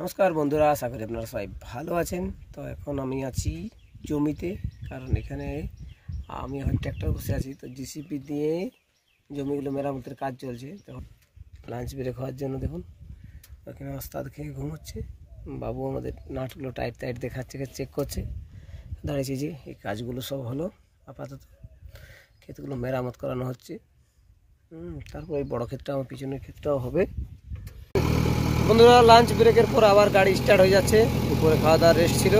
নমস্কার বন্ধুরা, আশা করি আপনারা সবাই ভালো আছেন। তো এখন আমি আছি জমিতে, কারণ এখানে আমি এখন ট্র্যাক্টর বসে আছি। তো জিসিপি দিয়ে জমিগুলো মেরামতের কাজ চলছে। তো লাঞ্চ ব্রেক হওয়ার জন্য দেখুন এখানে ওস্তাদ খেয়ে ঘুমোচ্ছে, বাবু আমাদের নাটগুলো টাইট টাইট দেখাচ্ছে, চেক করছে। দাঁড়িয়েছি যে এই কাজগুলো সব হলো, আপাতত ক্ষেতগুলো মেরামত করানো হচ্ছে। তারপর এই বড়ো ক্ষেতটা আমার পিছনের ক্ষেতটাও হবে। বন্ধুরা, লাঞ্চ ব্রেকের পর আবার গাড়ি স্টার্ট হয়ে যাচ্ছে। দুপুরে খাওয়া দাওয়া রেস্ট ছিল,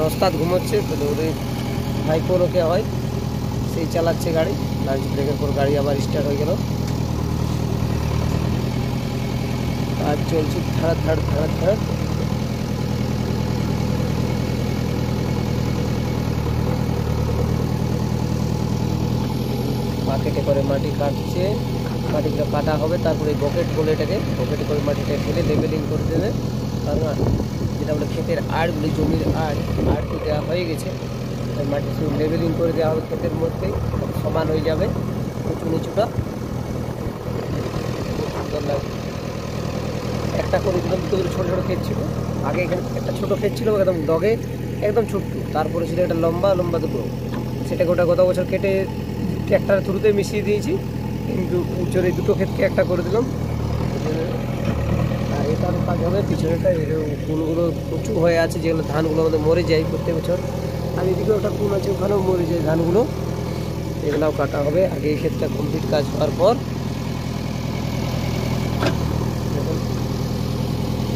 ওস্তাদ ঘুমোচ্ছে, তাহলে ওদের ভাইপোর ওকে হয়, সেই চালাচ্ছে গাড়ি। লাঞ্চ ব্রেকের পর গাড়ি আবার স্টার্ট হয়ে গেল, কাজ চলছে ধাড় ধাড় ধাড় ধাড়। বাকেটে করে মাটি কাটছে, মাটিগুলো কাটা হবে, তারপরে বকেট বলে এটাকে, বকেটে করে মাটিটা ফেলে লেবেলিং করে দেবে। কারণ যেটা বলে ক্ষেতের আড়গুলি, জমির আড় তো দেওয়া হয়ে গেছে, তাই মাটি শুধু লেবেলিং করে দেওয়া হবে ক্ষেতের মধ্যেই, সমান হয়ে যাবে উঁচু নিচুটা, সুন্দর লাগবে। একটা করে দিলাম, দুটো দুটো ছোটো ছোটো ক্ষেত ছিল আগে, এখানে একটা ছোটো ক্ষেত ছিল একদম ডগে, একদম ছোট্ট। তারপরে ছিল একটা লম্বা লম্বা দুটো, সেটাকে ওটা গত বছর কেটে ট্র্যাক্টরের থ্রুতে মিশিয়ে দিয়েছি, কিন্তু উঁচুর এই দুটো ক্ষেতকে একটা করে দিলাম। আর এটারও কাজ হবে, পিছনেটা কুলগুলো উঁচু হয়ে আছে, যেগুলো ধানগুলো আমাদের মরে যায় প্রত্যেক বছর। আর এদিকে ওটা কুল আছে, ওখানেও মরে যায় ধানগুলো, এগুলাও কাটা হবে আগে এই ক্ষেতটা কমপ্লিট কাজ হওয়ার পর।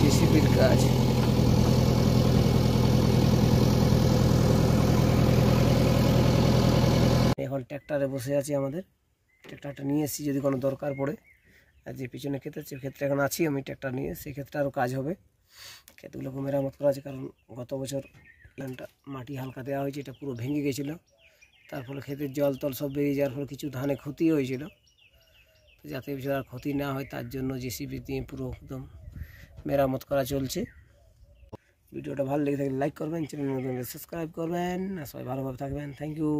জিসিপির কাজ এখন ট্র্যাক্টরে বসে আছি, আমাদের ট্র্যাক্টরটা নিয়ে এসেছি যদি কোনো দরকার পড়ে। আর যে পিছনে ক্ষেত আছে, ক্ষেত্রে এখন আছি আমি ট্র্যাক্টর নিয়ে, সেই ক্ষেত্রে আরও কাজ হবে। ক্ষেতগুলোকে মেরামত করা আছে, কারণ গত বছর প্ল্যানটা মাটি হালকা দেওয়া হয়েছে, এটা পুরো ভেঙে গেছিলো, তার ফলে ক্ষেতের জল তল সব বেরিয়ে যাওয়ার ফলে কিছু ধানে ক্ষতি হয়েছিল। যাতে এবছর আর ক্ষতি না হয় তার জন্য জেসিবি দিয়ে পুরো একদম মেরামত করা চলছে। ভিডিওটা ভালো লেগে থাকলে লাইক করবেন, চ্যানেল সাবস্ক্রাইব করবেন, আর সবাই ভালোভাবে থাকবেন। Thank you.